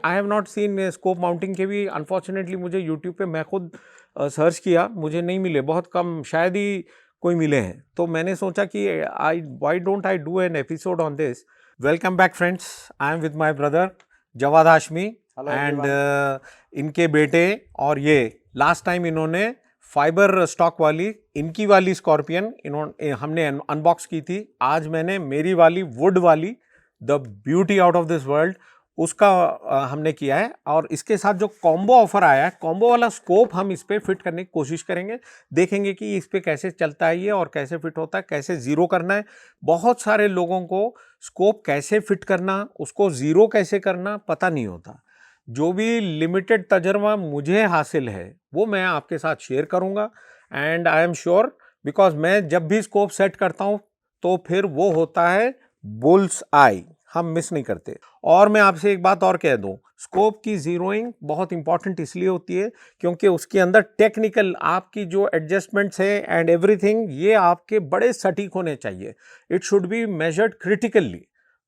I have not seen scope mounting के भी unfortunately मुझे यूट्यूब पे मैं खुद सर्च किया, मुझे नहीं मिले, बहुत कम, शायद ही कोई मिले हैं। तो मैंने सोचा कि why don't I do an episode on this. Welcome back friends, I am with my brother Jawad Hashmi and इनके बेटे, और ये लास्ट टाइम इन्होंने फाइबर स्टॉक वाली इनकी वाली स्कॉर्पियन इन्होंने हमने अनबॉक्स की थी। आज मैंने मेरी वाली वुड वाली the beauty out of this world उसका हमने किया है। और इसके साथ जो कॉम्बो ऑफर आया है, कॉम्बो वाला स्कोप हम इस पर फिट करने की कोशिश करेंगे, देखेंगे कि इस पर कैसे चलता है ये और कैसे फिट होता है, कैसे ज़ीरो करना है। बहुत सारे लोगों को स्कोप कैसे फिट करना, उसको ज़ीरो कैसे करना पता नहीं होता। जो भी लिमिटेड तजर्बा मुझे हासिल है वो मैं आपके साथ शेयर करूंगा। And I am sure, because मैं जब भी स्कोप सेट करता हूं तो फिर वो होता है बुल्स आई, हम मिस नहीं करते। और मैं आपसे एक बात और कह दूं, स्कोप की जीरोइंग बहुत इंपॉर्टेंट इसलिए होती है क्योंकि उसके अंदर टेक्निकल आपकी जो एडजस्टमेंट्स है एंड एवरीथिंग, ये आपके बड़े सटीक होने चाहिए। It should be measured critically.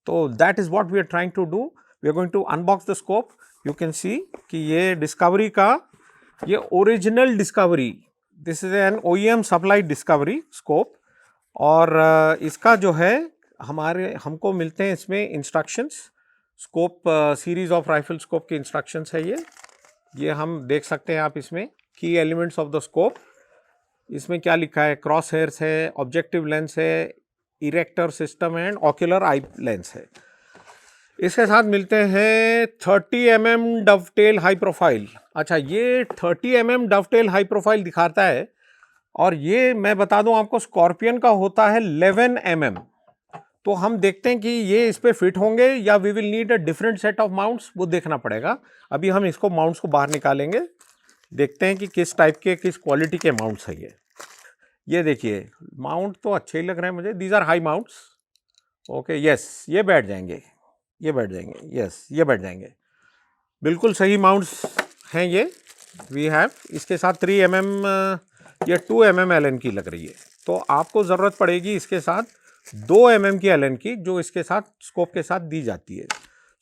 तो that is what we are trying to do. We are going to unbox the scope. You can see कि ये डिस्कवरी का, ये original Discovery, this is an OEM supplied Discovery scope. और इसका जो है हमको मिलते हैं इसमें instructions, scope series of rifle scope के इंस्ट्रक्शंस है ये हम देख सकते हैं आप इसमें। की एलिमेंट्स ऑफ द स्कोप, इसमें क्या लिखा है, क्रॉस हेयर्स है, ऑब्जेक्टिव लेंस है, erector system and ocular eye lens है। इसके साथ मिलते हैं 30 mm डवटेल हाई प्रोफाइल। अच्छा, ये 30 mm डवटेल हाई प्रोफाइल दिखाता है, और ये मैं बता दूं आपको स्कॉर्पियन का होता है 11 mm। तो हम देखते हैं कि ये इस पे फिट होंगे या we will need a different set of mounts, वो देखना पड़ेगा। अभी हम इसको माउंट्स को बाहर निकालेंगे, देखते हैं कि किस टाइप के, किस क्वालिटी के माउंट्स है ये देखिए, माउंट तो अच्छे ही लग रहे हैं मुझे। These are high mounts. Okay, yes, ये बैठ जाएंगे, ये बैठ जाएंगे, यस, ये बैठ जाएंगे, बिल्कुल सही माउंट्स हैं ये। वी हैव इसके साथ 3 mm, ये 2 mm एलन की लग रही है। तो आपको ज़रूरत पड़ेगी इसके साथ 2 mm की एलन की, जो इसके साथ स्कोप के साथ दी जाती है।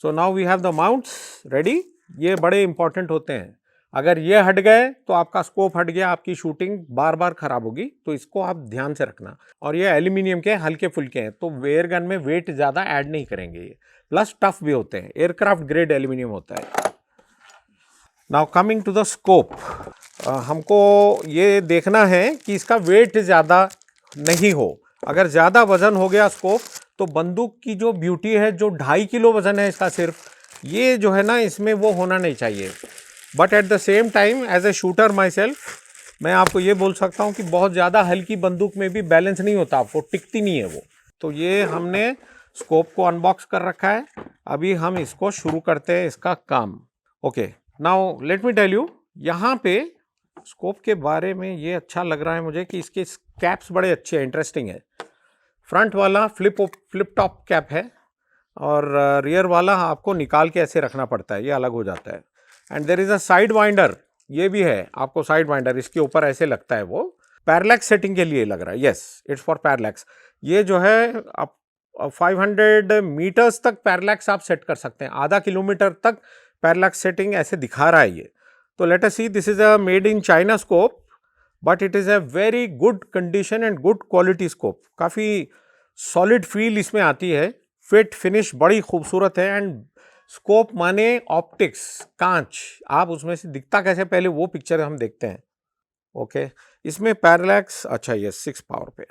So now we have the mounts ready. ये बड़े इंपॉर्टेंट होते हैं, अगर ये हट गए तो आपका स्कोप हट गया, आपकी शूटिंग बार बार खराब होगी, तो इसको आप ध्यान से रखना। और ये एल्यूमिनियम के हल्के फुल्के हैं, तो एयर गन में वेट ज़्यादा ऐड नहीं करेंगे ये, प्लस टफ भी होते हैं, एयरक्राफ्ट ग्रेड एल्यूमिनियम होता है। Now coming to the scope, हमको ये देखना है कि इसका वेट ज़्यादा नहीं हो। अगर ज़्यादा वजन हो गया स्कोप, तो बंदूक की जो ब्यूटी है, जो 2.5 किलो वजन है इसका सिर्फ, ये जो है ना, इसमें वो होना नहीं चाहिए। But at the same time as a shooter myself, मैं आपको ये बोल सकता हूँ कि बहुत ज़्यादा हल्की बंदूक में भी बैलेंस नहीं होता, आपको टिकती नहीं है वो। तो ये हमने स्कोप को अनबॉक्स कर रखा है, अभी हम इसको शुरू करते हैं इसका काम। Okay, now let me tell you, यहाँ पे स्कोप के बारे में ये अच्छा लग रहा है मुझे कि इसके कैप्स बड़े अच्छे हैं, इंटरेस्टिंग है। फ्रंट वाला फ्लिप टॉप कैप है, और रियर वाला आपको निकाल के ऐसे रखना पड़ता है, ये अलग हो जाता है। And there is a sidewinder, ये भी है आपको साइड वाइंडर, इसके ऊपर ऐसे लगता है, वो पैरलैक्स सेटिंग के लिए लग रहा है। Yes, it's for parallax. ये जो है आप 500 मीटर्स तक पैरलैक्स आप सेट कर सकते हैं, आधा किलोमीटर तक पैरलैक्स सेटिंग ऐसे दिखा रहा है ये। तो let us see, this is a made in China scope, but it is a very good condition and good quality scope. काफ़ी सॉलिड फील इसमें आती है, फिट फिनिश बड़ी खूबसूरत है। एंड स्कोप माने ऑप्टिक्स, कांच, आप उसमें से दिखता कैसे, पहले वो पिक्चर हम देखते हैं। ओके, इसमें पैरलैक्स, अच्छा ये 6 पावर पे।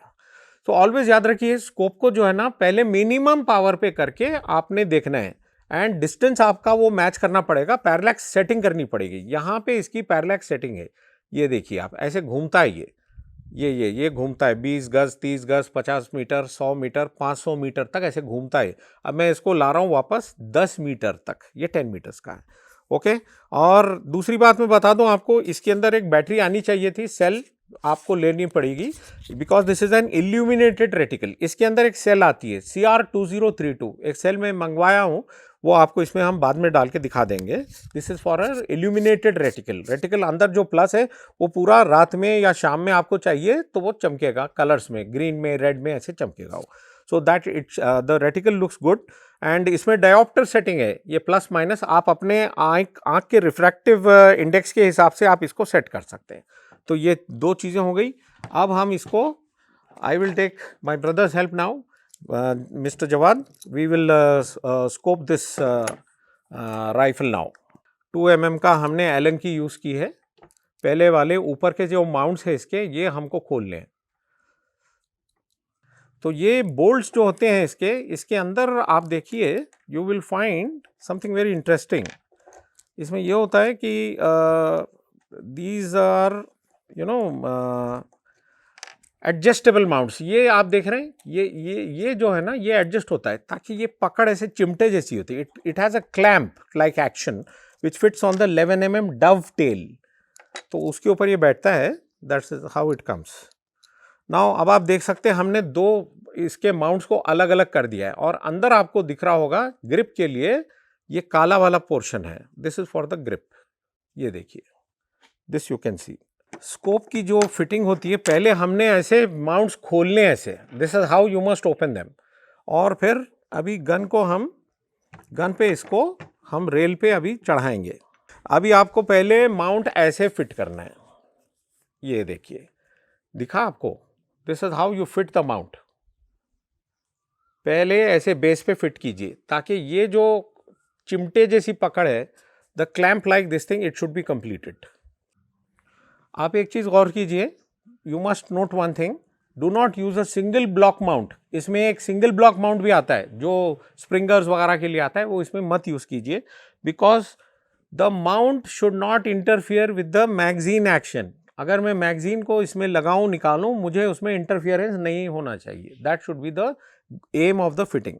तो ऑलवेज याद रखिए, स्कोप को जो है ना, पहले मिनिमम पावर पे करके आपने देखना है, एंड डिस्टेंस आपका वो मैच करना पड़ेगा, पैरलैक्स सेटिंग करनी पड़ेगी। यहाँ पे इसकी पैरलैक्स सेटिंग है, ये देखिए आप, ऐसे घूमता है ये घूमता है 20 गज, 30 गज, 50 मीटर, 100 मीटर, 500 मीटर तक ऐसे घूमता है। अब मैं इसको ला रहा हूँ वापस 10 मीटर तक, ये 10 मीटर्स का है। ओके, और दूसरी बात मैं बता दूं आपको, इसके अंदर एक बैटरी आनी चाहिए थी, सेल आपको लेनी पड़ेगी, because this is N illuminated reticle. इसके अंदर एक सेल आती है CR2032, एक सेल में मंगवाया हूँ, वो आपको इसमें हम बाद में डाल के दिखा देंगे। This is for a illuminated reticle. Reticle अंदर जो प्लस है वो पूरा रात में या शाम में आपको चाहिए तो वो चमकेगा, कलर्स में, ग्रीन में, रेड में ऐसे चमकेगा वो। So that it's the reticle looks good. And इसमें डायोप्टर सेटिंग है, ये प्लस माइनस आप अपने आँख के रिफ्रैक्टिव इंडेक्स के हिसाब से आप इसको सेट कर सकते हैं। तो ये दो चीज़ें हो गई। अब हम इसको, I will take my brother's help now, mister Jawad, we will scope this rifle now. 2 mm का हमने एलन की यूज़ की है। पहले वाले ऊपर के जो माउंट्स है इसके, ये हमको खोलने हैं। तो ये बोल्ट्स जो होते हैं इसके अंदर आप देखिए, you will find something very interesting. इसमें ये होता है कि these are you know adjustable mounts. ये आप देख रहे हैं, ये जो है ना, ये एडजस्ट होता है ताकि ये पकड़ ऐसे चिमटे जैसी होती है। It has a clamp like action which fits on the 11 mm dovetail. तो उसके ऊपर ये बैठता है, that's how it comes now. अब आप देख सकते हैं हमने दो इसके माउंट्स को अलग अलग कर दिया है, और अंदर आपको दिख रहा होगा ग्रिप के लिए ये काला वाला पोर्शन है, this is for the grip. ये देखिए, this you can C. Scope की जो फिटिंग होती है, पहले हमने ऐसे माउंट्स खोलने ऐसे, this is how you must open them. और फिर अभी गन पे इसको हम रेल पे अभी चढ़ाएंगे। अभी आपको पहले माउंट ऐसे फिट करना है, ये देखिए, दिखा आपको, this is how you fit the mount. पहले ऐसे बेस पे फिट कीजिए ताकि ये जो चिमटे जैसी पकड़ है, the clamp like this thing, it should be completed. आप एक चीज गौर कीजिए, you must note one thing, do not use a single block mount. इसमें एक सिंगल ब्लॉक माउंट भी आता है जो स्प्रिंगर्स वगैरह के लिए आता है, वो इसमें मत यूज कीजिए, because the mount should not interfere with the magazine action. अगर मैं मैगजीन को इसमें लगाऊं निकालूं, मुझे उसमें इंटरफियरेंस नहीं होना चाहिए, that should be the aim of the fitting.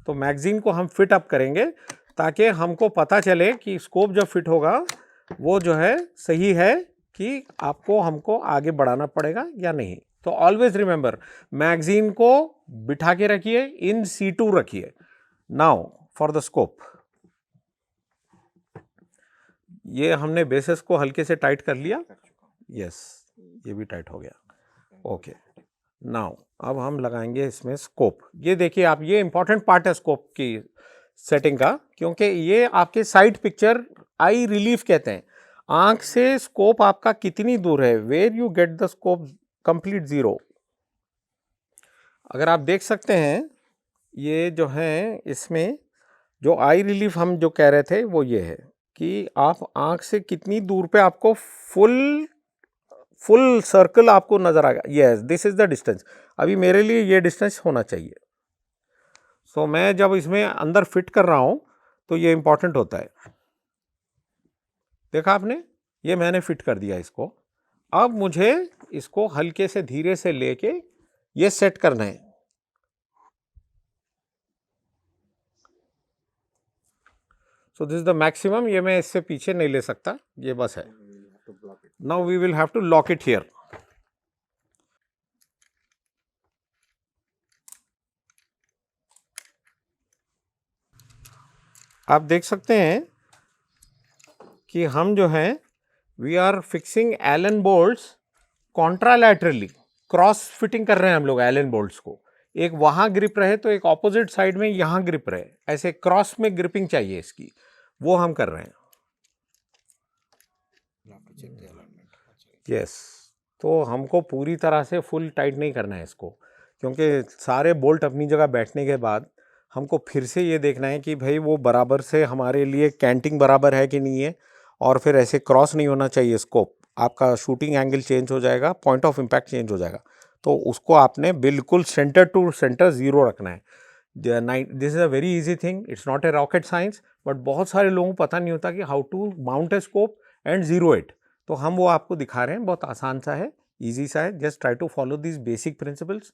तो मैगजीन को हम फिट अप करेंगे ताकि हमको पता चले कि स्कोप जब फिट होगा वो जो है सही है, कि आपको हमको आगे बढ़ाना पड़ेगा या नहीं। तो ऑलवेज रिमेंबर, मैगजीन को बिठा के रखिए, इन सीटू रखिए। नाउ फॉर द स्कोप, ये हमने बेसिस को हल्के से टाइट कर लिया, यस, ये भी टाइट हो गया, ओके। नाउ अब हम लगाएंगे इसमें स्कोप। ये देखिए आप, ये इंपॉर्टेंट पार्ट है स्कोप की सेटिंग का, क्योंकि ये आपके साइड पिक्चर, आई रिलीफ कहते हैं। आंख से स्कोप आपका कितनी दूर है, where you get the scope complete zero. अगर आप देख सकते हैं, ये जो है इसमें जो आई रिलीफ हम जो कह रहे थे वो ये है कि आप आंख से कितनी दूर पे आपको फुल सर्कल आपको नजर आ गया। Yes, this is the distance. अभी मेरे लिए ये डिस्टेंस होना चाहिए। सो मैं जब इसमें अंदर फिट कर रहा हूं तो ये इंपॉर्टेंट होता है। देखा आपने, ये मैंने फिट कर दिया इसको। अब मुझे इसको हल्के से धीरे से लेके ये सेट करना है। So this is the maximum, ये मैं इससे पीछे नहीं ले सकता, ये बस है। Now we will have to lock it here. आप देख सकते हैं कि हम जो हैं, we are fixing Allen bolts contralaterally, cross fitting कर रहे हैं हम लोग एलन बोल्ट्स को। एक वहां ग्रिप रहे तो एक ऑपोजिट साइड में यहां ग्रिप रहे, ऐसे क्रॉस में ग्रिपिंग चाहिए इसकी, वो हम कर रहे हैं। यस, तो हमको पूरी तरह से फुल टाइट नहीं करना है इसको, क्योंकि सारे बोल्ट अपनी जगह बैठने के बाद हमको फिर से ये देखना है कि भाई वो बराबर से हमारे लिए कैंटिंग बराबर है कि नहीं है, और फिर ऐसे क्रॉस नहीं होना चाहिए स्कोप। आपका शूटिंग एंगल चेंज हो जाएगा, पॉइंट ऑफ इम्पैक्ट चेंज हो जाएगा। तो उसको आपने बिल्कुल सेंटर टू सेंटर जीरो रखना है। This is a very easy thing, it's not a rocket science, but बहुत सारे लोगों को पता नहीं होता कि how to mount a scope and zero it. तो हम वो आपको दिखा रहे हैं, बहुत आसान सा है, ईजी सा है। Just try to follow this basic principles.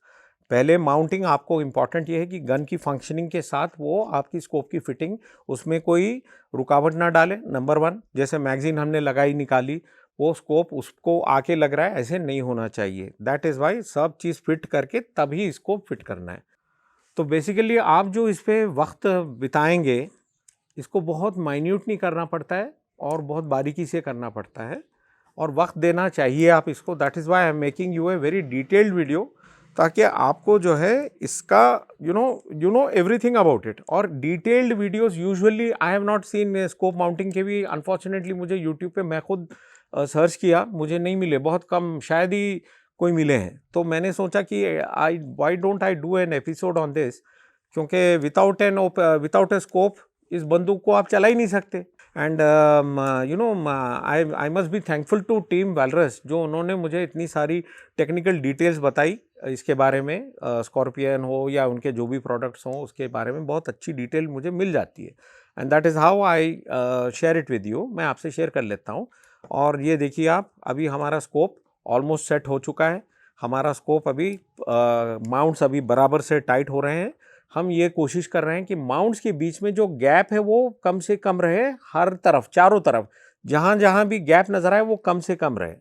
पहले माउंटिंग आपको इंपॉर्टेंट ये है कि गन की फंक्शनिंग के साथ वो आपकी स्कोप की फिटिंग, उसमें कोई रुकावट ना डाले, नंबर 1। जैसे मैगजीन हमने लगाई निकाली, वो स्कोप उसको आके लग रहा है, ऐसे नहीं होना चाहिए। दैट इज़ वाई सब चीज़ फिट करके तभी इसको फिट करना है। तो बेसिकली आप जो इस पर वक्त बिताएंगे, इसको बहुत माइन्यूट नहीं करना पड़ता है और बहुत बारीकी से करना पड़ता है, और वक्त देना चाहिए आप इसको। That is why I am making you a very detailed video, ताकि आपको जो है इसका you know everything about it. और detailed videos usually I have not seen. Scope mounting के भी अनफॉर्चुनेटली मुझे यूट्यूब पे मैं खुद सर्च किया, मुझे नहीं मिले, बहुत कम, शायद ही कोई मिले हैं। तो मैंने सोचा कि why don't I do an episode on this, क्योंकि विदाउट ए स्कोप इस बंदूक को आप चला ही नहीं सकते। And I must be thankful to team walrus, जो उन्होंने मुझे इतनी सारी टेक्निकल डिटेल्स बताई इसके बारे में। स्कॉर्पियन हो या उनके जो भी प्रोडक्ट्स हों, उसके बारे में बहुत अच्छी डिटेल मुझे मिल जाती है। And that is how I share it with you. मैं आपसे शेयर कर लेता हूँ। और ये देखिए आप, अभी हमारा स्कोप ऑलमोस्ट सेट हो चुका है। हमारा स्कोप अभी माउंट्स अभी बराबर से टाइट हो रहे हैं। हम ये कोशिश कर रहे हैं कि माउंट्स के बीच में जो गैप है वो कम से कम रहे, हर तरफ, चारों तरफ, जहाँ जहाँ भी गैप नज़र आए वो कम से कम रहे।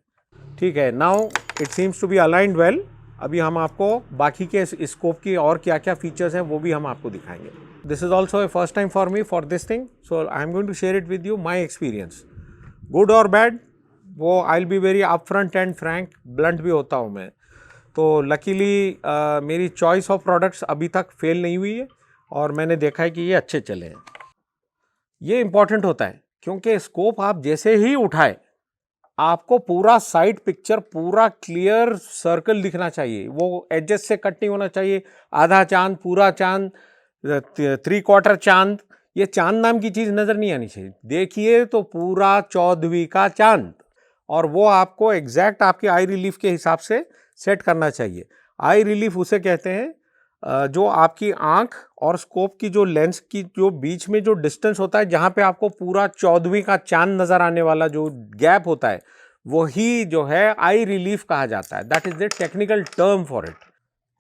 ठीक है, now it seems to be aligned well. अभी हम आपको बाकी के स्कोप की और क्या क्या फीचर्स हैं वो भी हम आपको दिखाएंगे। This is also a first time for me for this thing, so I am going to share it with you, my experience, good और बैड। वो I will be very up front and frank, blunt भी होता हूँ मैं। तो luckily मेरी choice of products अभी तक फेल नहीं हुई है और मैंने देखा है कि ये अच्छे चले हैं। ये इम्पॉर्टेंट होता है क्योंकि स्कोप आप जैसे ही उठाए आपको पूरा साइड पिक्चर, पूरा क्लियर सर्कल दिखना चाहिए। वो एजेस से कट नहीं होना चाहिए। आधा चांद, पूरा चांद, 3/4 चांद, ये चांद नाम की चीज़ नज़र नहीं आनी चाहिए। देखिए तो पूरा 14वीं का चांद, और वो आपको एग्जैक्ट आपके आई रिलीफ के हिसाब से सेट करना चाहिए। आई रिलीफ उसे कहते हैं जो आपकी आंख और स्कोप की जो लेंस की जो बीच में जो डिस्टेंस होता है, जहाँ पे आपको पूरा 14वीं का चांद नज़र आने वाला जो गैप होता है, वही जो है आई रिलीफ कहा जाता है। That is the technical term for it.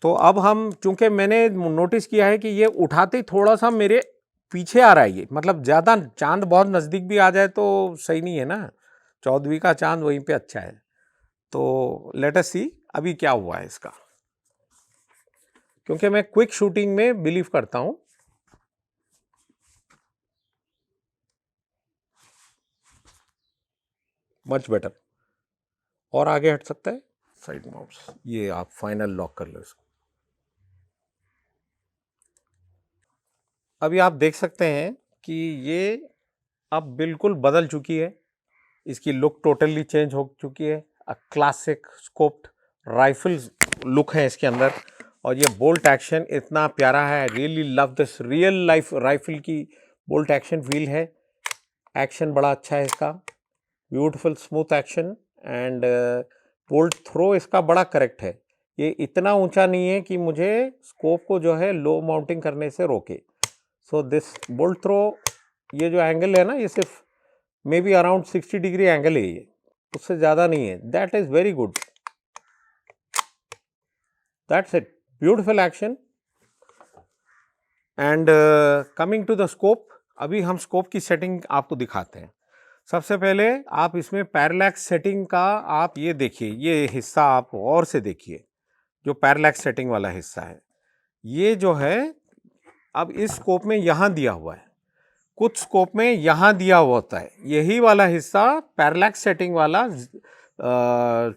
तो अब हम, चूंकि मैंने नोटिस किया है कि ये उठाते ही थोड़ा सा मेरे पीछे आ रहा है, ये मतलब ज़्यादा चांद बहुत नज़दीक भी आ जाए तो सही नहीं है ना। 14वीं का चांद वहीं पे अच्छा है। तो लेट अस सी अभी क्या हुआ है इसका, क्योंकि मैं क्विक शूटिंग में बिलीव करता हूं। Much better. और आगे हट सकता है साइड माउंट्स, ये आप फाइनल लॉक कर लो इसको। अभी आप देख सकते हैं कि ये अब बिल्कुल बदल चुकी है, इसकी लुक टोटली चेंज हो चुकी है। क्लासिक स्कोप्ड राइफल लुक है इसके अंदर, और ये बोल्ट एक्शन इतना प्यारा है। Really love this, real life rifle की बोल्ट एक्शन फील है। एक्शन बड़ा अच्छा है इसका, beautiful smooth action. And bolt throw इसका बड़ा करेक्ट है। ये इतना ऊंचा नहीं है कि मुझे स्कोप को जो है लो माउंटिंग करने से रोके। सो दिस बोल्ट थ्रो, ये जो एंगल है ना, ये सिर्फ may be around 60 degree angle है, ये उससे ज़्यादा नहीं है। That is very good. That's it, beautiful action. And coming to the scope, अभी हम स्कोप की सेटिंग आपको दिखाते हैं। सबसे पहले आप इसमें पैरेलैक्स सेटिंग का आप ये देखिए, ये हिस्सा आप और से देखिए, जो पैरेलैक्स सेटिंग वाला हिस्सा है, ये जो है अब इस स्कोप में यहाँ दिया हुआ है, कुछ स्कोप में यहाँ दिया हुआ होता है। यही वाला हिस्सा पैरेलैक्स सेटिंग वाला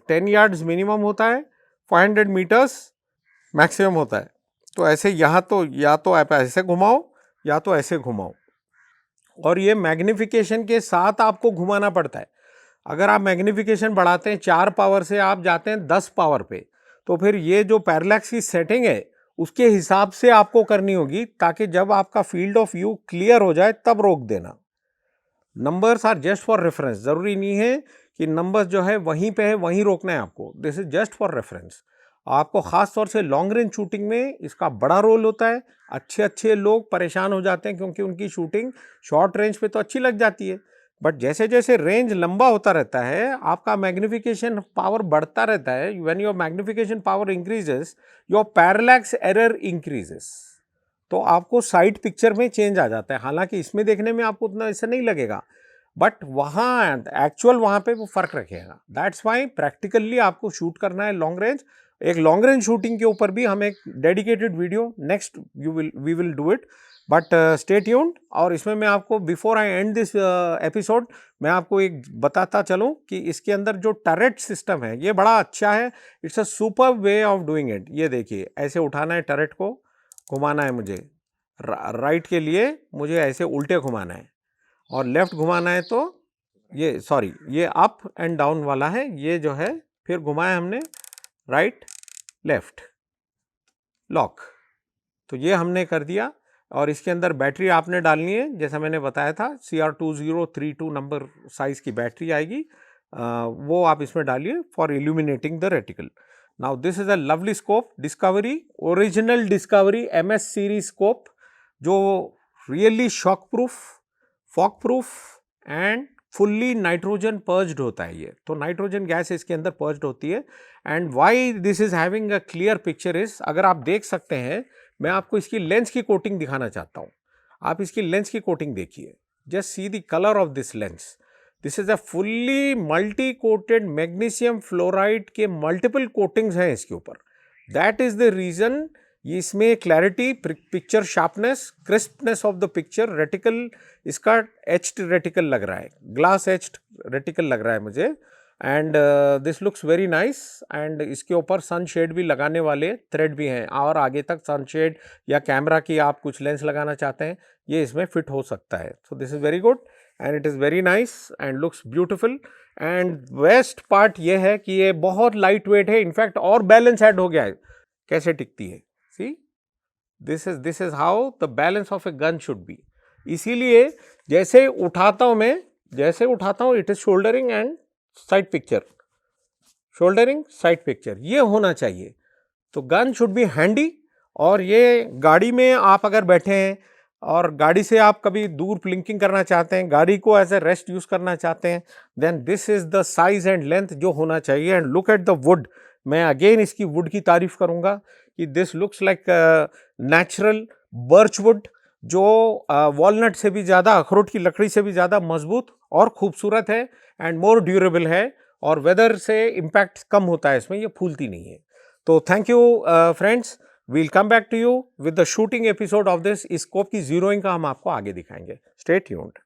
10 यार्ड्स मिनिमम होता है, 500 मीटर्स मैक्सिमम होता है। तो ऐसे यहाँ तो या तो आप ऐसे घुमाओ या तो ऐसे घुमाओ, और ये मैग्निफिकेशन के साथ आपको घुमाना पड़ता है। अगर आप मैग्निफिकेशन बढ़ाते हैं 4 पावर से आप जाते हैं 10 पावर पे, तो फिर ये जो पैरेलैक्स की सेटिंग है उसके हिसाब से आपको करनी होगी, ताकि जब आपका फील्ड ऑफ व्यू क्लियर हो जाए तब रोक देना। Numbers are just for reference, ज़रूरी नहीं है कि नंबर्स जो है वहीं पे है वहीं रोकना है आपको। This is just for reference. आपको ख़ास तौर से लॉन्ग रेंज शूटिंग में इसका बड़ा रोल होता है। अच्छे लोग परेशान हो जाते हैं क्योंकि उनकी शूटिंग शॉर्ट रेंज पे तो अच्छी लग जाती है, बट जैसे जैसे रेंज लंबा होता रहता है आपका मैग्निफिकेशन पावर बढ़ता रहता है। When your magnification power increases, your parallax error increases, तो आपको साइड पिक्चर में चेंज आ जाता है। हालांकि इसमें देखने में आपको उतना ऐसा नहीं लगेगा, बट वहाँ एक्चुअल वहाँ पे वो फ़र्क रखेगा। दैट्स वाई प्रैक्टिकली आपको शूट करना है लॉन्ग रेंज। एक लॉन्ग रेंज शूटिंग के ऊपर भी हम एक dedicated video next we will do it, but stay tuned. और इसमें मैं आपको before I end this episode मैं आपको एक बताता चलूं कि इसके अंदर जो टरेट सिस्टम है ये बड़ा अच्छा है। It's a super way of doing it. ये देखिए, ऐसे उठाना है टरेट को, घुमाना है मुझे राइट के लिए, मुझे ऐसे उल्टे घुमाना है, और लेफ्ट घुमाना है तो ये सॉरी ये अप एंड डाउन वाला है, ये जो है फिर घुमाया हमने राइट लेफ्ट लॉक, तो ये हमने कर दिया। और इसके अंदर बैटरी आपने डालनी है, जैसा मैंने बताया था CR2032 नंबर साइज की बैटरी आएगी, वो आप इसमें डालिए for illuminating the reticle. Now this is a lovely scope, Discovery, original Discovery MS series scope, जो really shock proof, fog proof and fully nitrogen purged होता है। ये तो नाइट्रोजन गैस इसके अंदर पर्ज्ड होती है। And why this is having a clear picture is, अगर आप देख सकते हैं, मैं आपको इसकी लेंस की कोटिंग दिखाना चाहता हूं। आप इसकी लेंस की कोटिंग देखिए, just see the colour of this lens. This is a fully multi coated magnesium fluoride के मल्टीपल कोटिंग्स हैं इसके ऊपर। दैट इज द रीजन इसमें clarity, picture sharpness, crispness of the picture, reticle इसका etched reticle लग रहा है, glass etched reticle लग रहा है मुझे। And this looks very nice. And इसके ऊपर सनशेड भी लगाने वाले थ्रेड भी हैं, और आगे तक सनशेड या कैमरा की आप कुछ लेंस लगाना चाहते हैं, ये इसमें फिट हो सकता है। So this is very good and it is very nice and looks beautiful. And best part ये है कि ये बहुत लाइट वेट है, इनफैक्ट और बैलेंस ऐड हो गया है। कैसे टिकती है, सी this is how the balance of a gun should be. इसीलिए जैसे उठाता हूं मैं, जैसे उठाता हूं, it is soldering and side picture, soldering side picture, ये होना चाहिए। तो गन शुड बी हैंडी। और ये गाड़ी में आप अगर बैठे हैं और गाड़ी से आप कभी दूर प्लिंकिंग करना चाहते हैं, गाड़ी को एज ए रेस्ट यूज करना चाहते हैं, then this is the size and length जो होना चाहिए। And look at the wood, मैं अगेन इसकी वुड की तारीफ करूंगा कि this looks like natural birch wood, जो वॉलनट से भी ज़्यादा, अखरोट की लकड़ी से भी ज़्यादा मजबूत और खूबसूरत है एंड मोर ड्यूरेबल है, और वेदर से इम्पैक्ट कम होता है इसमें, ये फूलती नहीं है। तो thank you friends, we'll come back to you with the shooting episode of this. इस स्कोप की जीरोइंग का हम आपको आगे दिखाएंगे। Stay tuned.